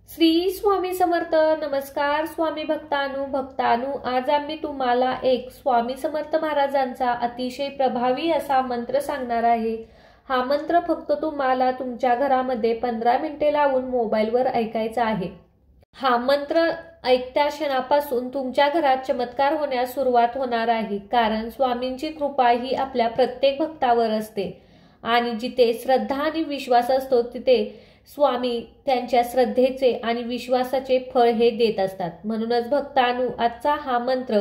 श्री स्वामी समर्थ. नमस्कार स्वामी भक्तानु. आज आम्ही तुम्हाला एक स्वामी समर्थ महाराजांचा अतिशय प्रभावी असा मंत्र सांगणार आहे. हा मंत्र फक्त तुम्हाला तुमच्या घरामध्ये 15 मिनिटे लावून मोबाईलवर ऐकायचा आहे. हा मंत्र ऐकत्या क्षणापासून तुमच्या घरात चमत्कार होण्यास सुरुवात होणार आहे. कारण स्वामींची कृपा ही आपल्या प्रत्येक भक्तावर असते आणि जिथे श्रद्धा आणि विश्वास असतो तिथे स्वामी त्यांच्या श्रद्धेचे आणि विश्वासाचे फळ हे देत असतात. म्हणूनच भक्तांनो, आजचा हा मंत्र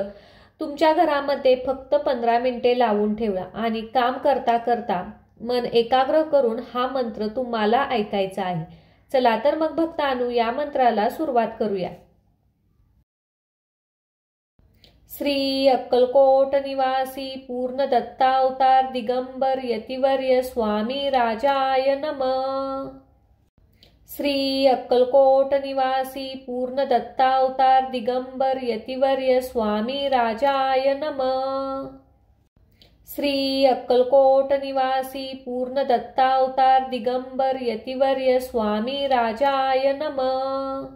तुमच्या घरामध्ये फक्त 15 मिनिटे लावून ठेवा आणि काम करता करता मन एकाग्र करून हा मंत्र तुम्हाला ऐकायचा आहे. चला तर मग भक्तांनो, या मंत्राला सुरुवात करूया. श्री अक्कलकोट निवासी पूर्ण दत्तावतार दिगंबर यतिवर्य स्वामी राजाय नमः. श्री अक्कलकोट निवासी पूर्ण दत्तावतार दिगंबर यतिवर्य स्वामी राजाय नमः. श्री अक्कलकोट निवासी पूर्ण दत्तावतार दिगंबर यतिवर्य स्वामी राजाय नमः.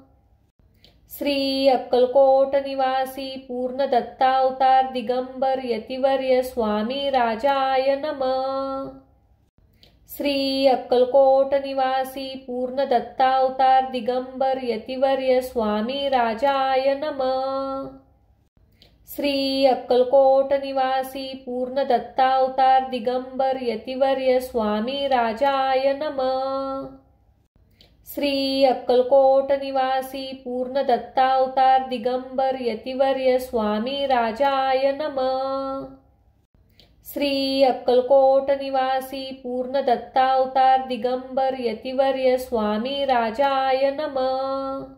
श्री अक्कलकोट निवासी पूर्ण दत्तावतार दिगंबर यतिवर्य स्वामी राजाय नमः. श्री अक्कलकोट निवासी पूर्ण दत्तावतार दिगंबर यतिवर्य स्वामी राजाय नमः. श्री अक्कलकोट निवासी पूर्ण दत्तावतार दिगंबर यतिवर्य स्वामी राजाय नमः. श्री अक्कलकोट निवासी पूर्ण दत्तावतार दिगंबर यतिवर्य स्वामी राजाय नमः. श्री अक्कलकोट निवासी पूर्ण दत्तावतार दिगंबर यतिवर्य स्वामी राजाय नमः.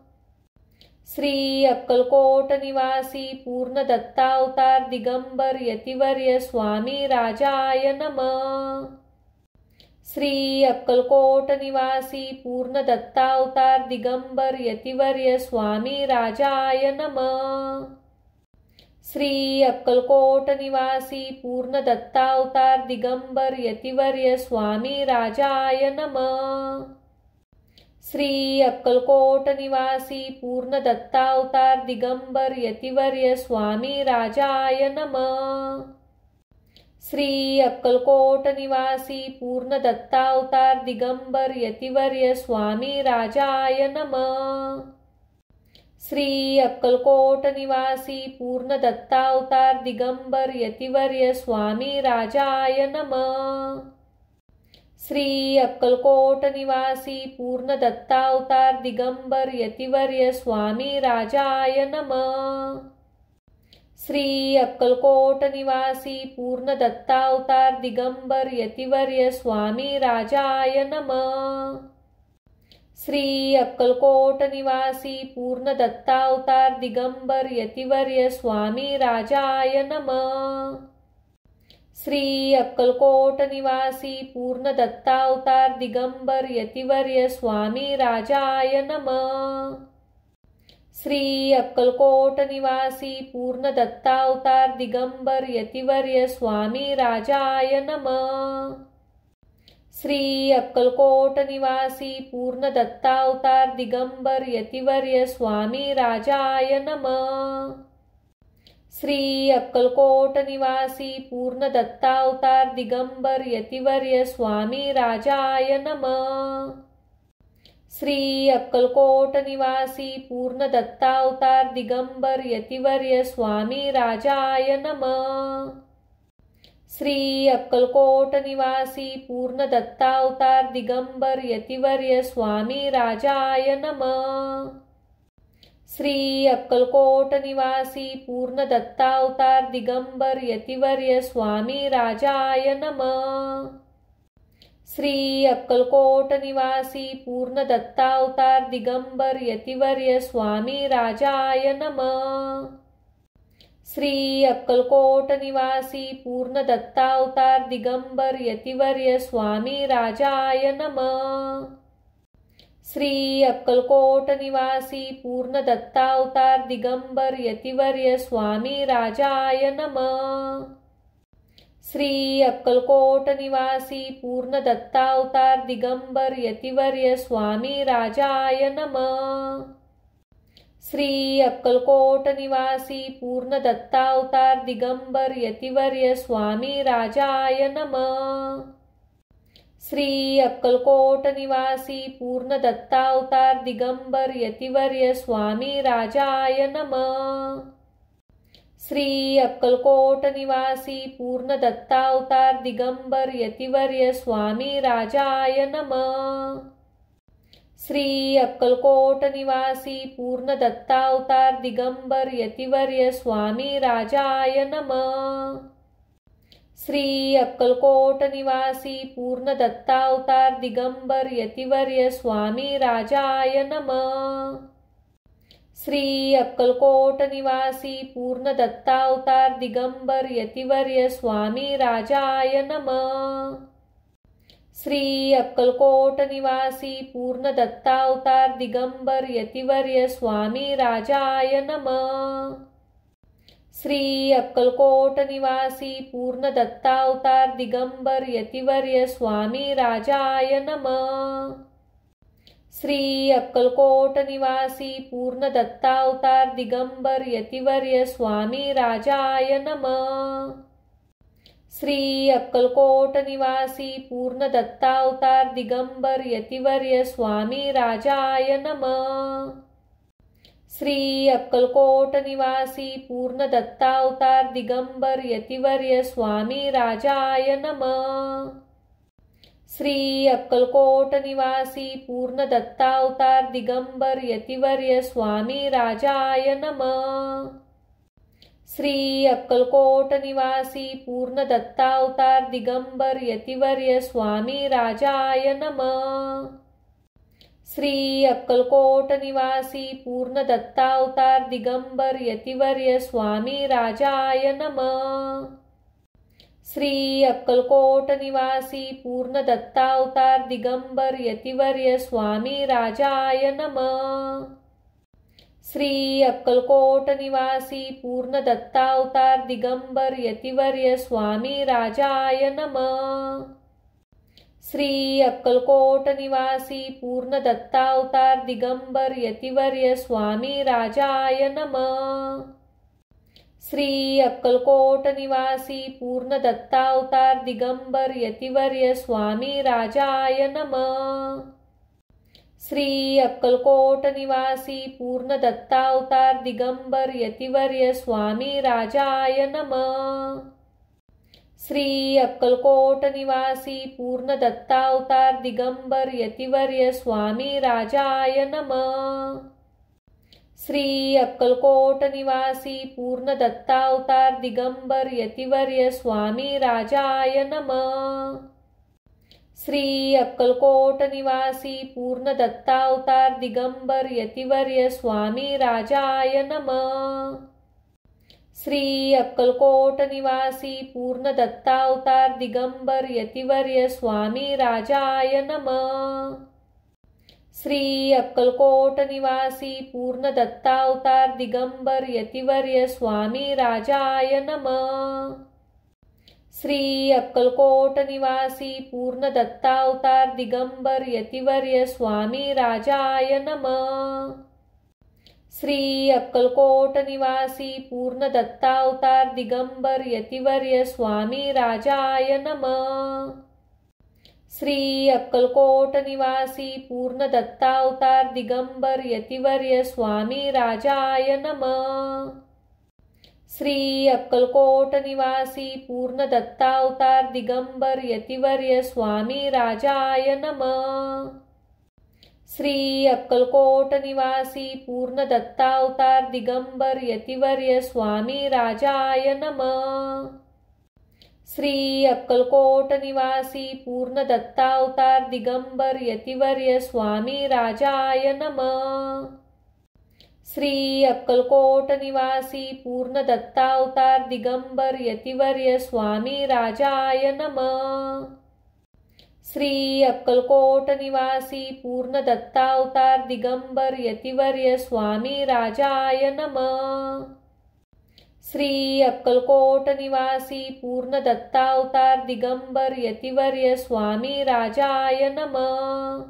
श्री अक्कलकोट निवासी पूर्ण दत्तावतार दिगंबर यतिवर्य स्वामी राजाय नमः. श्री अक्कलकोट निवासी पूर्ण दत्तावतार दिगंबर यतिवर्य स्वामी राजाय नमः. श्री अक्कलकोट निवासी पूर्ण दत्तावतार दिगंबर यतिवर्य स्वामी राजाय नमः. श्री अक्कलकोट निवासी पूर्ण दत्तावतार दिगंबर यतिवर्य स्वामी राजाय नमः. श्री अक्कलकोट निवासी पूर्ण दत्तावतार दिगंबर यतिवर्य स्वामी राजाय नमः. श्री अक्कलकोट निवासी पूर्ण दत्तावतार दिगंबर यतिवर्य स्वामी राजाय नमः. श्री अक्कलकोट निवासी पूर्ण दत्तावतार दिगंबर यतिवर्य स्वामी राजाय नमः. श्री अक्कलकोट निवासी पूर्ण दत्तावतार दिगंबर यतिवर्य स्वामी राजाय नमः. श्री अक्कलकोट निवासी पूर्ण दत्तावतार दिगंबर यतिवर्य स्वामी राजाय नमः. श्री अक्कलकोट निवासी पूर्ण दत्तावतार दिगंबर यतिवर्य स्वामी राजाय नमः. श्री अक्कलकोट निवासी पूर्ण दत्तावतार दिगंबर यतिवर्य स्वामी राजाय नमः. श्री अक्कलकोट निवासी पूर्ण दत्तावतार दिगंबर यतिवर्य स्वामी राजाय नमः. श्री अक्कलकोट निवासी पूर्ण दत्तावतार दिगंबर यतिवर्य स्वामी राजाय नमः. श्री अक्कलकोट निवासी पूर्ण दत्तावतार दिगंबर यतिवर्य स्वामी राजाय नमः. श्री अक्कलकोट निवासी पूर्ण दत्तावतार दिगंबर यतिवर्य स्वामी राजाय नमः. श्री अक्कलकोट निवासी पूर्ण दत्तावतार दिगंबर यतिवर्य स्वामी राजाय नमः. श्री अक्कलकोट निवासी पूर्ण दत्तावतार दिगंबर यतिवर्य स्वामी राजाय नमः. श्री अक्कलकोट निवासी पूर्ण दत्तावतार दिगंबर यतिवर्य स्वामी राजाय नमः. श्री अक्कलकोट निवासी पूर्ण दत्तावतार दिगंबर यतिवर्य स्वामी राजाय नमः. श्री अक्कलकोट निवासी पूर्ण दत्तावतार दिगंबर यतिवर्य स्वामी राजाय नमः। श्री अक्कलकोट निवासी पूर्ण दत्तावतार दिगंबर यतिवर्य स्वामी राजाय नमः। श्री अक्कलकोट निवासी पूर्ण दत्तावतार दिगंबर यतिवर्य स्वामी राजाय नमः। श्री अक्कलकोट निवासी पूर्ण दत्तावतार दिगंबर यतिवर्य स्वामी राजाय नमः। श्री अक्कलकोट निवासी पूर्ण दत्तावतार दिगंबर यतिवर्य स्वामी राजाय नमः। श्री अक्कलकोट निवासी पूर्ण दत्तावतार दिगंबर यतिवर्य स्वामी राजाय नमः। श्री अक्कलकोट निवासी पूर्ण दत्तावतार दिगंबर यतिवर्य स्वामी राजाय नमः। श्री अक्कलकोट निवासी पूर्ण दत्तावतार दिगंबर यतिवर्य स्वामी राजाय नमः। श्री अक्कलकोट निवासी पूर्ण दत्तावतार दिगंबर यतिवर्य स्वामी राजाय नमः। श्री अक्कलकोट निवासी पूर्ण दत्तावतार दिगंबर यतिवर्य स्वामी राजाय नमः। श्री अक्कलकोट निवासी पूर्ण दत्तावतार दिगंबर यतिवर्य स्वामी राजाय नमः। श्री अक्कलकोट निवासी पूर्ण दत्तावतार दिगंबर यतिवर्य स्वामी राजाय नमः। श्री अक्कलकोट निवासी पूर्ण दत्तावतार दिगंबर यतिवर्य स्वामी राजाय नमः। श्री अक्कलकोट निवासी पूर्ण दत्तावतार दिगंबर यतिवर्य स्वामी राजाय नमः। श्री अक्कलकोट निवासी पूर्ण दत्तावतार दिगंबर यतिवर्य स्वामी राजाय नमः। श्री अक्कलकोट निवासी पूर्ण दत्तावतार दिगंबर यतिवर्य स्वामी राजाय नमः। श्री अक्कलकोट निवासी पूर्ण दत्तावतार दिगंबर यतिवर्य स्वामी राजाय नमः। श्री अक्कलकोट निवासी पूर्ण दत्तावतार दिगंबर यतिवर्य स्वामी राजाय नमः। श्री अक्कलकोट निवासी पूर्ण दत्तावतार दिगंबर यतिवर्य स्वामी राजाय नमः। श्री अक्कलकोट निवासी पूर्ण दत्तावतार दिगंबर यतिवर्य स्वामी राजाय नमः। श्री अक्कलकोट निवासी पूर्ण दत्तावतार दिगंबर यतिवर्य स्वामी राजाय नमः। श्री अक्कलकोट निवासी पूर्ण दत्तावतार दिगंबर यतिवर्य स्वामी राजाय नमः। श्री अक्कलकोट निवासी पूर्ण दत्तावतार दिगंबर यतिवर्य स्वामी राजाय नमः। श्री अक्कलकोट निवासी पूर्ण दत्तावतार दिगंबर यतिवर्य स्वामी राजाय नमः। श्री अक्कलकोट निवासी पूर्ण दत्तावतार दिगंबर यतिवर्य स्वामी राजाय नमः। श्री अक्कलकोट निवासी पूर्ण दत्तावतार दिगंबर यतिवर्य स्वामी राजाय नमः। श्री अक्कलकोट निवासी पूर्ण दत्तावतार दिगंबर यतिवर्य स्वामी राजाय नमः। श्री अक्कलकोट निवासी पूर्ण दत्तावतार दिगंबर यतिवर्य स्वामी राजाय नमः। श्री अक्कलकोट निवासी पूर्ण दत्तावतार दिगंबर यतिवर्य स्वामी राजाय नमः। श्री अक्कलकोट निवासी पूर्ण दत्तावतार दिगंबर यतिवर्य स्वामी राजाय नमः। श्री अक्कलकोट निवासी पूर्ण दत्तावतार दिगंबर यतिवर्य स्वामी राजाय नमः। श्री अक्कलकोट निवासी पूर्ण दत्तावतार दिगंबर यतिवर्य स्वामी राजाय नमः। श्री अक्कलकोट निवासी पूर्ण दत्तावतार दिगंबर यतिवर्य स्वामी राजाय नमः। श्री अक्कलकोट निवासी पूर्ण दत्तावतार दिगंबर यतिवर्य स्वामी राजाय नमः।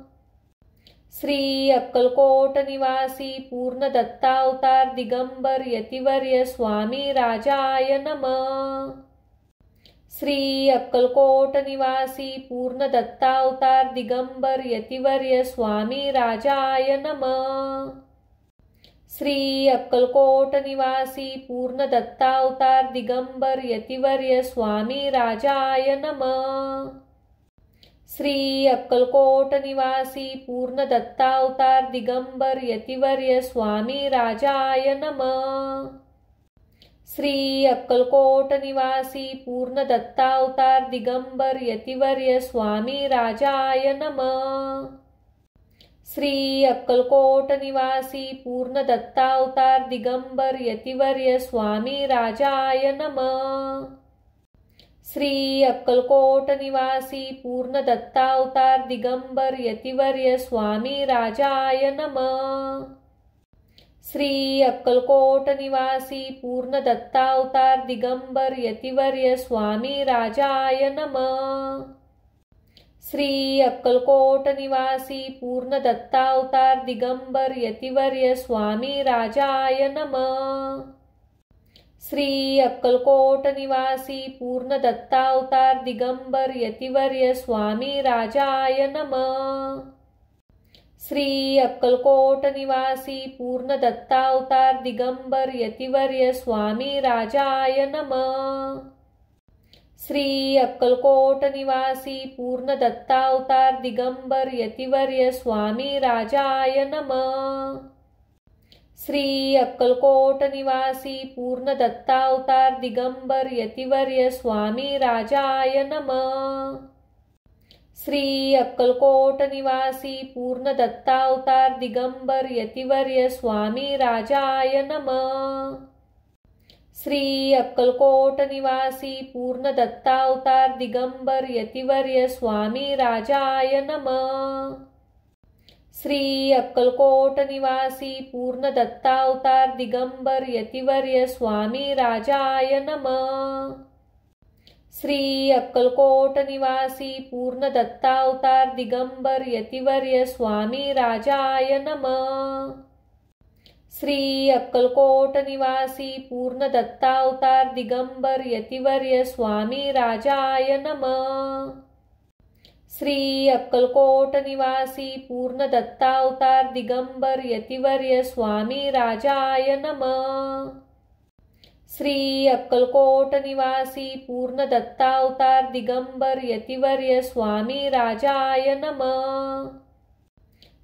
श्री अक्कलकोट निवासी पूर्ण दत्तावतार दिगंबर यतिवर्य स्वामी राजाय नमः। श्री अक्कलकोट निवासी पूर्ण दत्तावतार दिगंबर यतिवर्य स्वामी राजाय नमः। श्री अक्कलकोट निवासी पूर्ण दत्तावतार दिगंबर यतिवर्य स्वामी राजाय नमः। श्री अक्कलकोट निवासी पूर्ण दत्तावतार दिगंबर यतिवर्य स्वामी राजाय नमः। श्री अक्कलकोट निवासी पूर्ण दत्तावतार दिगंबर यतिवर्य स्वामी राजाय नमः। श्री अक्कलकोट निवासी पूर्ण दत्तावतार दिगंबर यतिवर्य स्वामी राजाय नमः। श्री अक्कलकोट निवासी पूर्ण दत्तावतार दिगंबर यतिवर्य स्वामी राजाय नमः। श्री अक्कलकोट निवासी पूर्ण दत्तावतार दिगंबर यतिवर्य स्वामी राजाय नमः। श्री अक्कलकोट निवासी पूर्ण दत्तावतार दिगंबर यतिवर्य स्वामी राजाय नमः। श्री अक्कलकोट निवासी पूर्ण दत्तावतार दिगंबर यतिवर्य स्वामी राजाय नमः। श्री अक्कलकोट निवासी पूर्ण दत्तावतार दिगंबर यतिवर्य स्वामी राजाय नमः। श्री अक्कलकोट निवासी पूर्ण दत्तावतार दिगंबर यतिवर्य स्वामी राजाय नमः। श्री अक्कलकोट निवासी पूर्ण दत्तावतार दिगंबर यतिवर्य स्वामी राजाय नमः। श्री अक्कलकोट निवासी पूर्ण दत्तावतार दिगंबर यतिवर्य स्वामी राजाय नमः। श्री अक्कलकोट निवासी पूर्ण दत्तावतार दिगंबर यतिवर्य स्वामी राजाय नमः। श्री अक्कलकोट निवासी पूर्ण दत्तावतार दिगंबर यतिवर्य स्वामी राजाय नमः। श्री अक्कलकोट निवासी पूर्ण दत्तावतार दिगंबर यतिवर्य स्वामी राजाय नमः। श्री अक्कलकोट निवासी पूर्ण दत्तावतार दिगंबर यतिवर्य स्वामी राजाय नमः। श्री अक्कलकोट निवासी पूर्ण दत्तावतार दिगंबर यतिवर्य स्वामी राजाय नमः। श्री अक्कलकोट निवासी पूर्ण दत्तावतार दिगंबर यतिवर्य स्वामी राजाय नमः।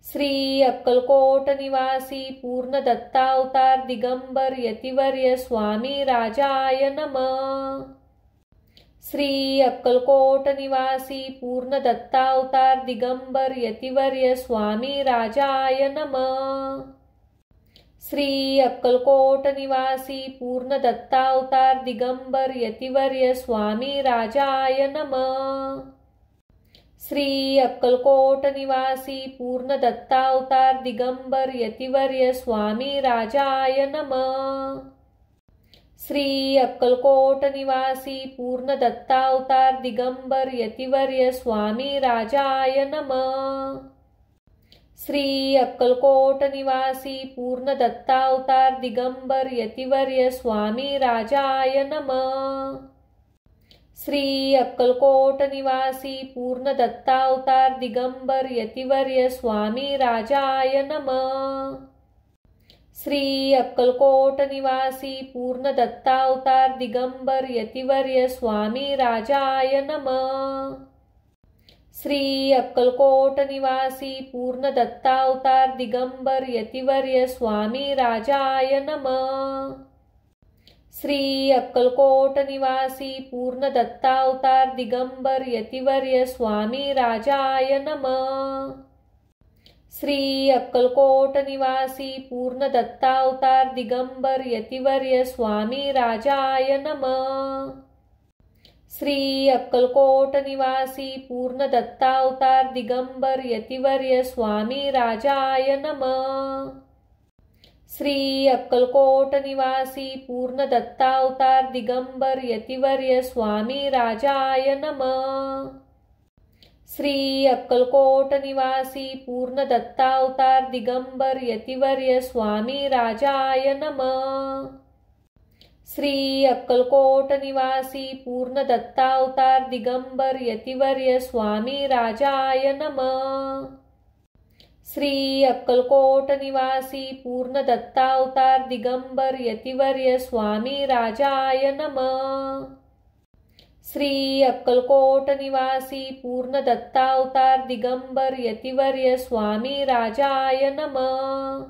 श्री अक्कलकोट निवासी पूर्ण दत्तावतार दिगंबर यतिवर्य स्वामी राजाय नमः। श्री अक्कलकोट निवासी पूर्ण दत्तावतार दिगंबर यतिवर्य स्वामी राजाय नमः। श्री अक्कलकोट निवासी पूर्ण दत्तावतार दिगंबर यतिवर्य स्वामी राजाय नमः। श्री अक्कलकोट निवासी पूर्ण दत्तावतार दिगंबर यतिवर्य स्वामी राजाय नमः। श्री अक्कलकोट निवासी पूर्ण दत्तावतार दिगंबर यतिवर्य स्वामी राजाय नमः। श्री अक्कलकोट निवासी पूर्ण दत्तावतार दिगंबर यतिवर्य स्वामी राजाय नमः। श्री अक्कलकोट निवासी पूर्ण दत्तावतार दिगंबर यतिवर्य स्वामी राजाय नमः। श्री अक्कलकोट निवासी पूर्ण दत्तावतार दिगंबर यतिवर्य स्वामी राजाय नमः। श्री अक्कलकोट निवासी पूर्ण दत्तावतार दिगंबर यतिवर्य स्वामी राजाय नमः। श्री अक्कलकोट निवासी पूर्ण दत्तावतार दिगंबर यतिवर्य स्वामी राजाय नमः। श्री अक्कलकोट निवासी पूर्ण दत्तावतार दिगंबर यतिवर्य स्वामी राजाय नमः। श्री अक्कलकोट निवासी पूर्ण दत्तावतार दिगंबर यतिवर्य स्वामी राजाय नमः। श्री अक्कलकोट निवासी पूर्ण दत्तावतार दिगंबर यतिवर्य स्वामी राजाय नमः। श्री अक्कलकोट निवासी पूर्ण दत्तावतार दिगंबर यतिवर्य स्वामी राजाय नमः। श्री अक्कलकोट निवासी पूर्ण दत्तावतार दिगंबर यतिवर्य स्वामी राजाय नमः। श्री अक्कलकोट निवासी पूर्ण दत्तावतार दिगंबर यतिवर्य स्वामी राजाय नमः। श्री अक्कलकोट निवासी पूर्ण दत्तावतार दिगंबर यतिवर्य स्वामी राजाय नमः।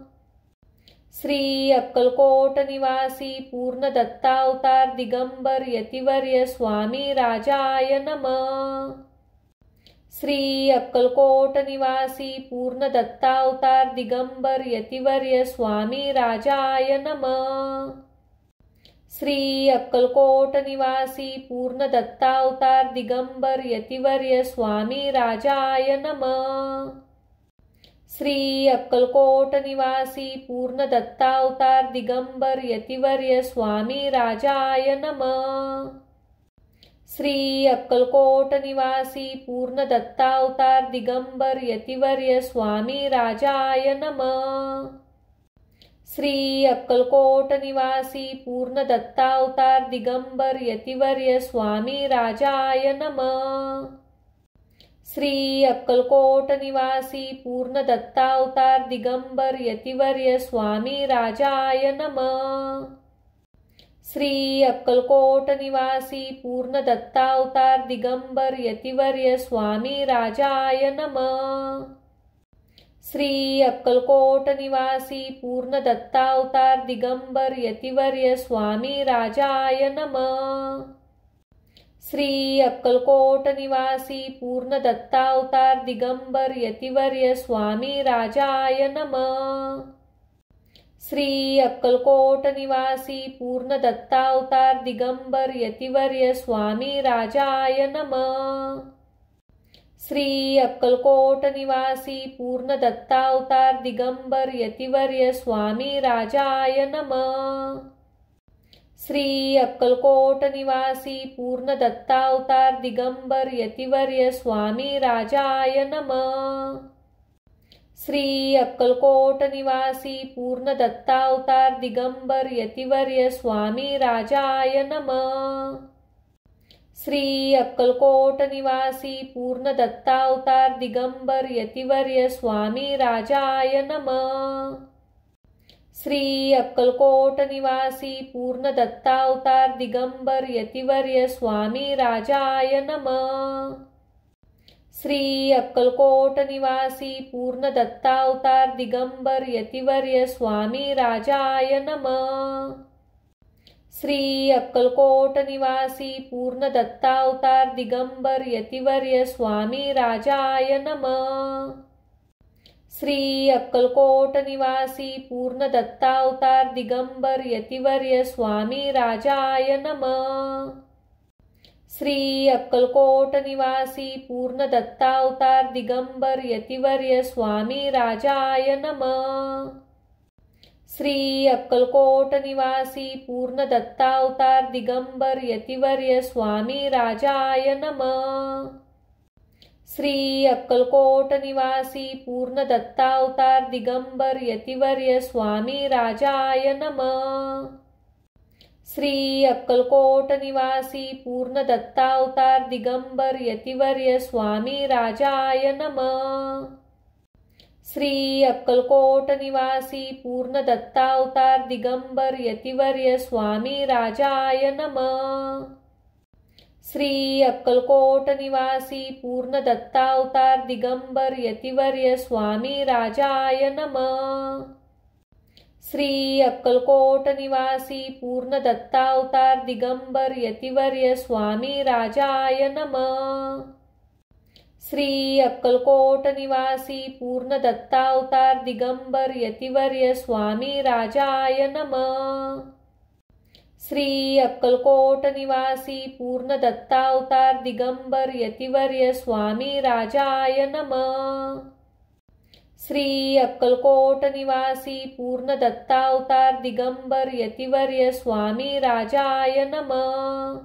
श्री अक्कलकोट निवासी पूर्ण दत्तावतार दिगंबर यतिवर्य स्वामी राजाय नमः। श्री अक्कलकोट निवासी पूर्ण दत्तावतार दिगंबर यतिवर्य स्वामी राजाय नमः। श्री अक्कलकोट निवासी पूर्ण दत्तावतार दिगंबर यतिवर्य स्वामी राजाय नमः। श्री अक्कलकोट निवासी पूर्ण दत्तावतार दिगंबर यतिवर्य स्वामी राजाय नमः। श्री अक्कलकोट निवासी पूर्ण दत्तावतार दिगंबर यतिवर्य स्वामी राजाय नमः। श्री अक्कलकोट निवासी पूर्ण दत्तावतार दिगंबर यतिवर्य स्वामी राजाय नमः। श्री अक्कलकोट निवासी पूर्ण दत्तावतार दिगंबर यतिवर्य स्वामी राजाय नमः। श्री अक्कलकोट निवासी पूर्ण दत्तावतार दिगंबर यतिवर्य स्वामी राजाय नमः। श्री अक्कलकोट निवासी पूर्ण दत्तावतार दिगंबर यतिवर्य स्वामी राजाय नमः। श्री अक्कलकोट निवासी पूर्ण दत्तावतार दिगंबर यतिवर्य स्वामी राजाय नमः। श्री अक्कलकोट निवासी पूर्ण दत्तावतार दिगंबर यतिवर्य स्वामी राजाय नमः। श्री अक्कलकोट निवासी पूर्ण दत्तावतार दिगंबर यतिवर्य स्वामी राजाय नमः। श्री अक्कलकोट निवासी पूर्ण दत्तावतार दिगंबर यतिवर्य स्वामी राजाय नमः। श्री अक्कलकोट निवासी पूर्ण दत्तावतार दिगंबर यतिवर्य स्वामी राजाय नमः। श्री अक्कलकोट निवासी पूर्ण दत्तावतार दिगंबर यतिवर्य स्वामी राजाय नमः। श्री अक्कलकोट निवासी पूर्ण दत्तावतार दिगंबर यतिवर्य स्वामी राजाय नमः। श्री अक्कलकोट निवासी पूर्ण दत्तावतार दिगंबर यतिवर्य स्वामी राजाय नमः। श्री अक्कलकोट निवासी पूर्ण दत्तावतार दिगंबर यतिवर्य स्वामी राजाय नमः। श्री अक्कलकोट निवासी पूर्ण दत्तावतार दिगंबर यतिवर्य स्वामी राजाय नमः। श्री अक्कलकोट निवासी पूर्ण दत्तावतार दिगंबर यतिवर्य स्वामी राजाय नमः। श्री अक्कलकोट निवासी पूर्ण दत्तावतार दिगंबर यतिवर्य स्वामी राजाय नमः। श्री अक्कलकोट निवासी पूर्ण दत्तावतार दिगंबर यतिवर्य स्वामी राजाय नमः। श्री अक्कलकोट निवासी पूर्ण दत्तावतार दिगंबर यतिवर्य स्वामी राजाय नमः। श्री अक्कलकोट निवासी पूर्ण दत्तावतार दिगंबर यतिवर्य स्वामी राजाय नमः। श्री अक्कलकोट निवासी पूर्ण दत्तावतार दिगंबर यतिवर्य स्वामी राजाय नमः। श्री अक्कलकोट निवासी पूर्ण दत्तावतार दिगंबर यतिवर्य स्वामी राजाय नमः। श्री अक्कलकोट निवासी पूर्ण दत्तावतार दिगंबर यतिवर्य स्वामी राजाय नमः। श्री अक्कलकोट निवासी पूर्ण दत्तावतार दिगंबर यतिवर्य स्वामी राजाय नमः। श्री अक्कलकोट निवासी पूर्ण दत्तावतार दिगंबर यतिवर्य स्वामी राजाय नमः।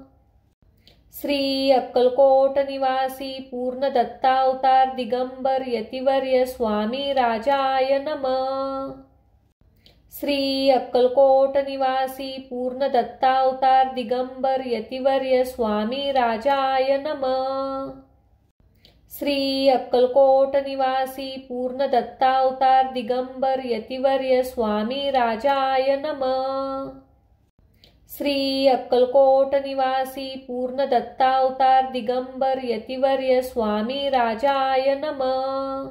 श्री अक्कलकोट निवासी पूर्ण दत्तावतार दिगंबर यतिवर्य स्वामी राजाय नमः। श्री अक्कलकोट निवासी पूर्ण दत्तावतार दिगंबर यतिवर्य स्वामी राजाय नमः। श्री अक्कलकोट निवासी पूर्ण दत्तावतार दिगंबर यतिवर्य स्वामी राजाय नमः। श्री अक्कलकोट निवासी पूर्ण दत्तावतार दिगंबर यतिवर्य स्वामी राजाय नमः।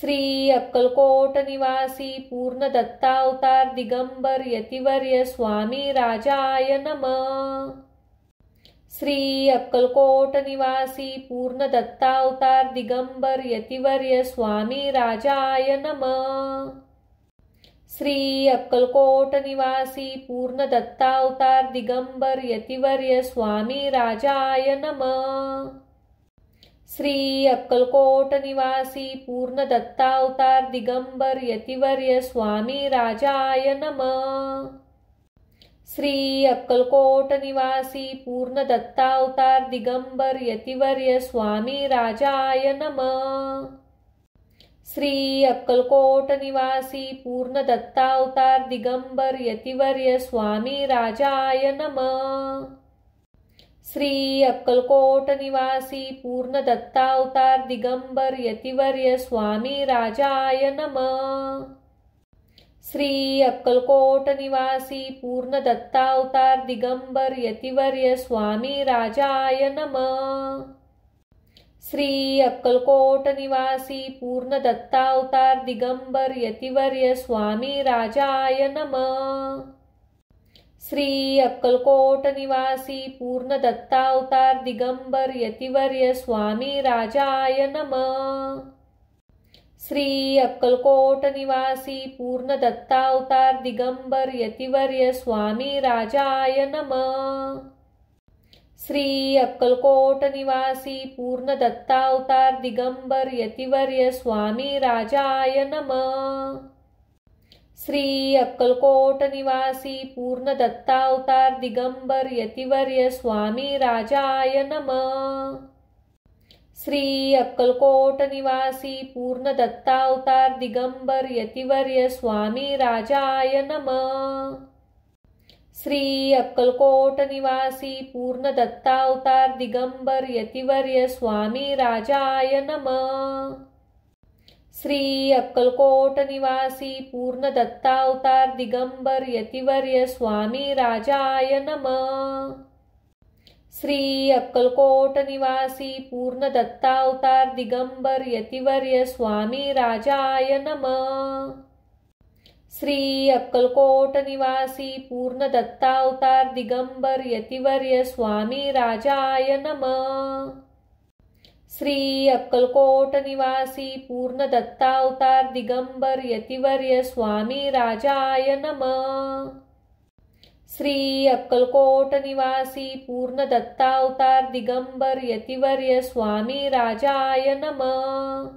श्री अक्कलकोट निवासी पूर्ण दत्तावतार दिगंबर यतिवर्य स्वामी राजाय नमः। श्री अक्कलकोट निवासी पूर्ण दत्तावतार दिगंबर यतिवर्य स्वामी राजाय नमः। श्री अक्कलकोट निवासी पूर्ण दत्तावतार दिगंबर यतिवर्य स्वामी राजाय नमः। श्री अक्कलकोट निवासी पूर्ण दत्तावतार दिगंबर यतिवर्य स्वामी राजाय नमः। श्री अक्कलकोट निवासी पूर्ण दत्तावतार दिगंबर यतिवर्य स्वामी राजाय नमः। श्री अक्कलकोट निवासी पूर्ण दत्तावतार दिगंबर यतिवर्य स्वामी राजाय नमः। श्री अक्कलकोट निवासी पूर्ण दत्तावतार दिगंबर यतिवर्य स्वामी राजाय नमः। श्री अक्कलकोट निवासी पूर्ण दत्तावतार दिगंबर यतिवर्य स्वामी राजाय नमः। श्री अक्कलकोट निवासी पूर्ण दत्तावतार दिगंबर यतिवर्य स्वामी राजाय नमः। श्री अक्कलकोट निवासी पूर्ण दत्तावतार दिगंबर यतिवर्य स्वामी राजाय नमः। श्री अक्कलकोट निवासी पूर्ण दत्तावतार दिगंबर यतिवर्य स्वामी राजाय नमः। श्री अक्कलकोट निवासी पूर्ण दत्तावतार दिगंबर यतिवर्य स्वामी राजाय नमः। श्री अक्कलकोट निवासी पूर्ण दत्तावतार दिगंबर यतिवर्य स्वामी राजाय नमः। श्री अक्कलकोट निवासी पूर्ण दत्तावतार दिगंबर यतिवर्य स्वामी राजाय नमः। श्री अक्कलकोट निवासी पूर्ण दत्तावतार दिगंबर यतिवर्य स्वामी राजाय नमः। श्री अक्कलकोट निवासी पूर्ण दत्तावतार दिगंबर यतिवर्य स्वामी राजाय नमः। श्री अक्कलकोट निवासी पूर्ण दत्तावतार दिगंबर यतिवर्य स्वामी राजाय नमः। श्री अक्कलकोट निवासी पूर्ण दत्तावतार दिगंबर यतिवर्य स्वामी राजाय नमः। श्री अक्कलकोट निवासी पूर्ण दत्तावतार दिगंबर यतिवर्य स्वामी राजाय नमः। श्री अक्कलकोट निवासी पूर्ण दत्तावतार दिगंबर यतिवर्य स्वामी राजाय नमः।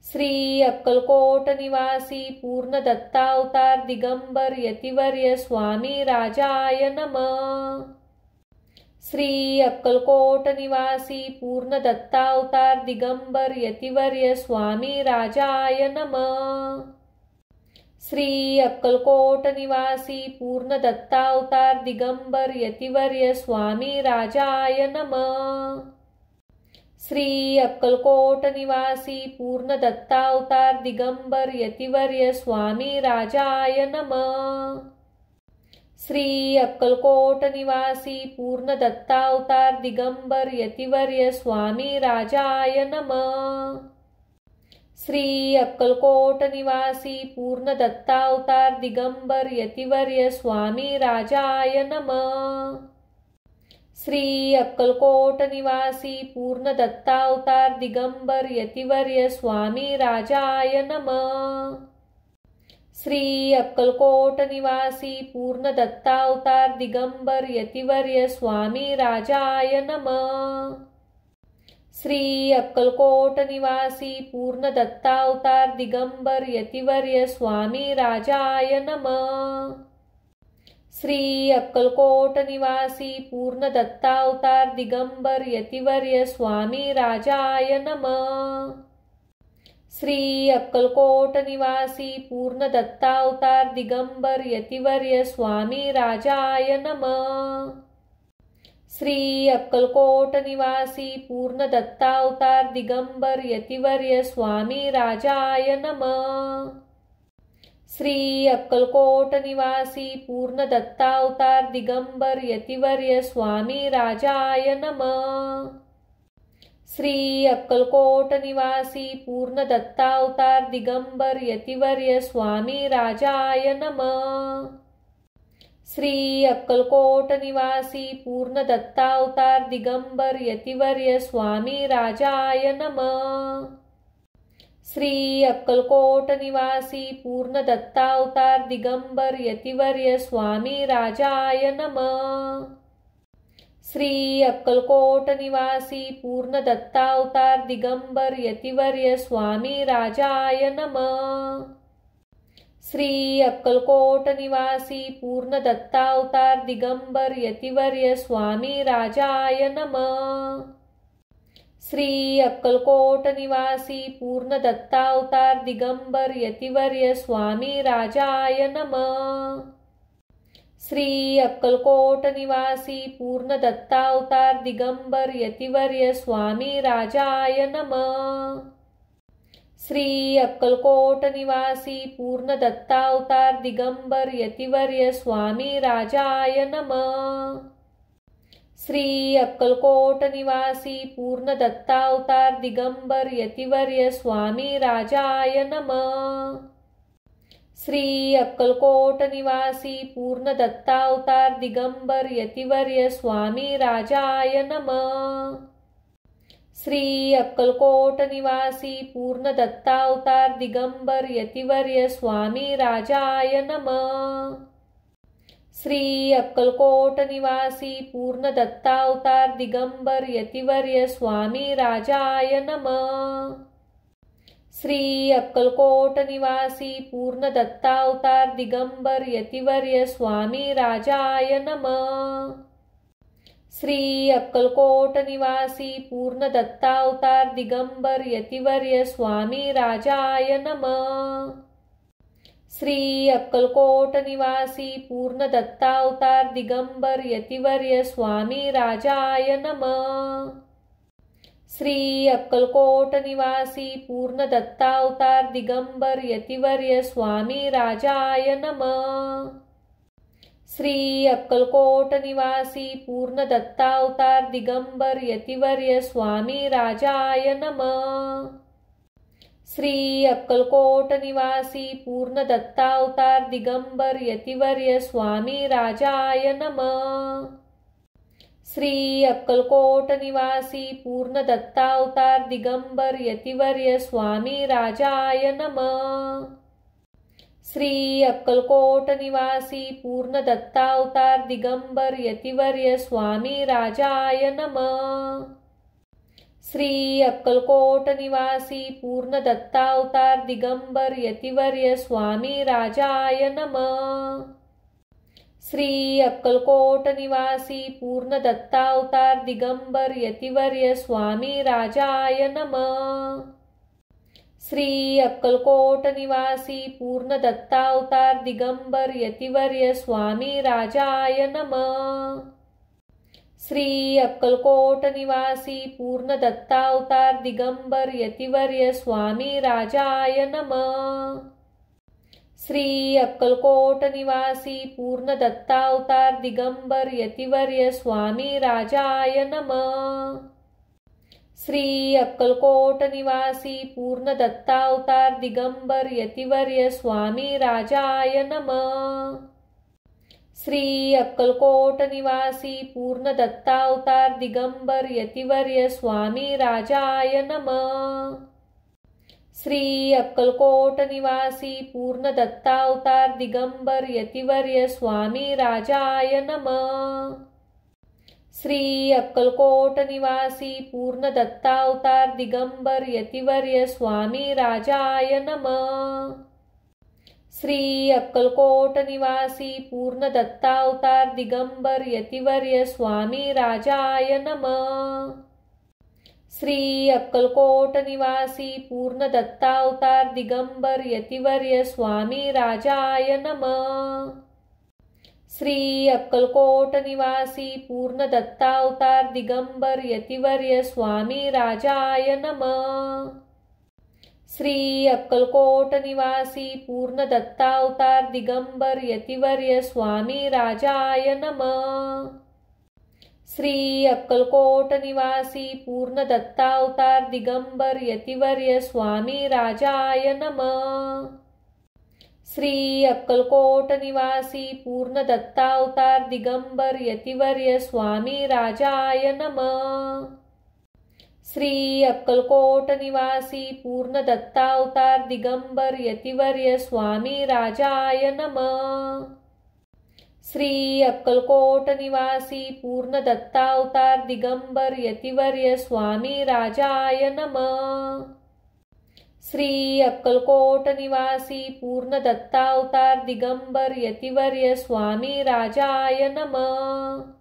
श्री अक्कलकोट निवासी पूर्ण दत्तावतार दिगंबर यतिवर्य स्वामी राजाय नमः। श्री अक्कलकोट निवासी पूर्ण दत्तावतार दिगंबर यतिवर्य स्वामी राजाय नमः। श्री अक्कलकोट निवासी पूर्ण दत्तावतार दिगंबर यतिवर्य स्वामी राजाय नमः। श्री अक्कलकोट निवासी पूर्ण दत्तावतार दिगंबर यतिवर्य स्वामी राजाय नमः। श्री अक्कलकोट निवासी पूर्ण दत्तावतार दिगंबर यतिवर्य स्वामी राजाय नमः। श्री अक्कलकोट निवासी पूर्ण दत्तावतार दिगंबर यतिवर्य स्वामी राजाय नमः। श्री अक्कलकोट निवासी पूर्ण दत्तावतार दिगंबर यतिवर्य स्वामी राजाय नमः। श्री अक्कलकोट निवासी पूर्ण दत्तावतार दिगंबर यतिवर्य स्वामी राजाय नमः। श्री अक्कलकोट निवासी पूर्ण दत्तावतार दिगंबर यतिवर्य स्वामी राजाय नमः। श्री अक्कलकोट निवासी पूर्ण दत्तावतार दिगंबर यतिवर्य स्वामी राजाय नमः। श्री अक्कलकोट निवासी पूर्ण दत्तावतार दिगंबर यतिवर्य स्वामी राजाय नमः। श्री अक्कलकोट निवासी पूर्ण दत्तावतार दिगंबर यतिवर्य स्वामी राजाय नमः। श्री अक्कलकोट निवासी पूर्ण दत्तावतार दिगंबर यतिवर्य स्वामी राजाय नमः। श्री अक्कलकोट निवासी पूर्ण दत्तावतार दिगंबर यतिवर्य स्वामी राजाय नमः। श्री अक्कलकोट निवासी पूर्ण दत्तावतार दिगंबर यतिवर्य स्वामी राजाय नमः। श्री अक्कलकोट निवासी पूर्ण दत्तावतार दिगंबर यतिवर्य स्वामी राजाय नमः। श्री अक्कलकोट निवासी पूर्ण दत्तावतार दिगंबर यतिवर्य स्वामी राजाय नमः। श्री अक्कलकोट निवासी पूर्ण दत्तावतार दिगंबर यतिवर्य स्वामी राजाय नमः। श्री अक्कलकोट निवासी पूर्ण दत्तावतार दिगंबर यतिवर्य स्वामी राजाय नमः। श्री अक्कलकोट निवासी पूर्ण दत्तावतार दिगंबर यतिवर्य स्वामी राजाय नमः। श्री अक्कलकोट निवासी पूर्ण दत्तावतार दिगंबर यतिवर्य स्वामी राजाय नमः। श्री अक्कलकोट निवासी पूर्ण दत्तावतार दिगंबर यतिवर्य स्वामी राजाय नमः। श्री अक्कलकोट निवासी पूर्ण दत्तावतार दिगंबर यतिवर्य स्वामी राजाय नमः। श्री अक्कलकोट निवासी पूर्ण दत्तावतार दिगंबर यतिवर्य स्वामी राजाय नमः। श्री अक्कलकोट निवासी पूर्ण दत्तावतार दिगंबर यतिवर्य स्वामी राजाय नमः। श्री अक्कलकोट निवासी पूर्ण दत्तावतार दिगंबर यतिवर्य स्वामी राजाय नमः। श्री अक्कलकोट निवासी पूर्ण दत्तावतार दिगंबर यतिवर्य स्वामी राजाय नमः। श्री अक्कलकोट निवासी पूर्ण दत्तावतार दिगंबर यतिवर्य स्वामी राजाय नमः। श्री अक्कलकोट निवासी पूर्ण दत्तावतार दिगंबर यतिवर्य स्वामी राजाय नमः। श्री अक्कलकोट निवासी पूर्ण दत्तावतार दिगंबर यतिवर्य स्वामी राजाय नमः। श्री अक्कलकोट निवासी पूर्ण दत्तावतार दिगंबर यतिवर्य स्वामी राजाय नमः। श्री अक्कलकोट निवासी पूर्ण दत्तावतार दिगंबर यतिवर्य स्वामी राजाय नमः। श्री अक्कलकोट निवासी पूर्ण दत्तावतार दिगंबर यतिवर्य स्वामी राजाय नमः। श्री अक्कलकोट निवासी पूर्ण दत्तावतार दिगंबर यतिवर्य स्वामी राजाय नमः। श्री अक्कलकोट निवासी पूर्ण दत्तावतार दिगंबर यतिवर्य स्वामी राजाय नमः। श्री अक्कलकोट निवासी पूर्ण दत्तावतार दिगंबर यतिवर्य स्वामी राजाय नमः। श्री अक्कलकोट निवासी पूर्ण दत्तावतार दिगंबर यतिवर्य स्वामी राजाय नमः। श्री अक्कलकोट निवासी पूर्ण दत्तावतार दिगंबर यतिवर्य स्वामी राजाय नमः। श्री अक्कलकोट निवासी पूर्ण दत्तावतार दिगंबर यतिवर्य स्वामी राजाय नमः। श्री अक्कलकोट निवासी पूर्ण दत्तावतार दिगंबर यतिवर्य स्वामी राजाय नमः। श्री अक्कलकोट निवासी पूर्ण दत्तावतार दिगंबर यतिवर्य स्वामी राजाय नमः। श्री अक्कलकोट निवासी पूर्ण दत्तावतार दिगंबर यतिवर्य स्वामी राजाय नमः। श्री अक्कलकोट निवासी पूर्ण दत्तावतार दिगंबर यतिवर्य स्वामी राजाय नमः। श्री अक्कलकोट निवासी पूर्ण दत्तावतार दिगंबर यतिवर्य स्वामी राजाय नमः। श्री अक्कलकोट निवासी पूर्ण दत्तावतार दिगंबर यतिवर्य स्वामी राजाय नमः। श्री अक्कलकोट निवासी पूर्ण दत्तावतार दिगंबर यतिवर्य स्वामी राजाय नमः। श्री अक्कलकोट निवासी पूर्ण दत्तावतार दिगंबर यतिवर्य स्वामी राजाय नमः। श्री अक्कलकोट निवासी पूर्ण दत्तावतार दिगंबर यतिवर्य स्वामी राजाय नमः। श्री अक्कलकोट निवासी पूर्ण दत्तावतार दिगंबर यतिवर्य स्वामी राजाय नमः। श्री अक्कलकोट निवासी पूर्ण दत्तावतार दिगंबर यतिवर्य स्वामी राजाय नमः। श्री अक्कलकोट निवासी पूर्ण दत्तावतार दिगंबर यतिवर्य स्वामी राजाय नमः। श्री अक्कलकोट निवासी पूर्ण दत्तावतार दिगंबर यतिवर्य स्वामी राजाय नमः। श्री अक्कलकोट निवासी पूर्ण दत्तावतार दिगंबर यतिवर्य स्वामी राजाय नमः। श्री अक्कलकोट निवासी पूर्ण दत्तावतार दिगंबर यतिवर्य स्वामी राजाय नमः। श्री अक्कलकोट निवासी पूर्ण दत्तावतार दिगंबर यतिवर्य स्वामी राजाय नमः। श्री अक्कलकोट निवासी पूर्ण दत्तावतार दिगंबर यतिवर्य स्वामी राजाय नमः। श्री अक्कलकोट निवासी पूर्ण दत्तावतार दिगंबर यतिवर्य स्वामी राजाय नमः।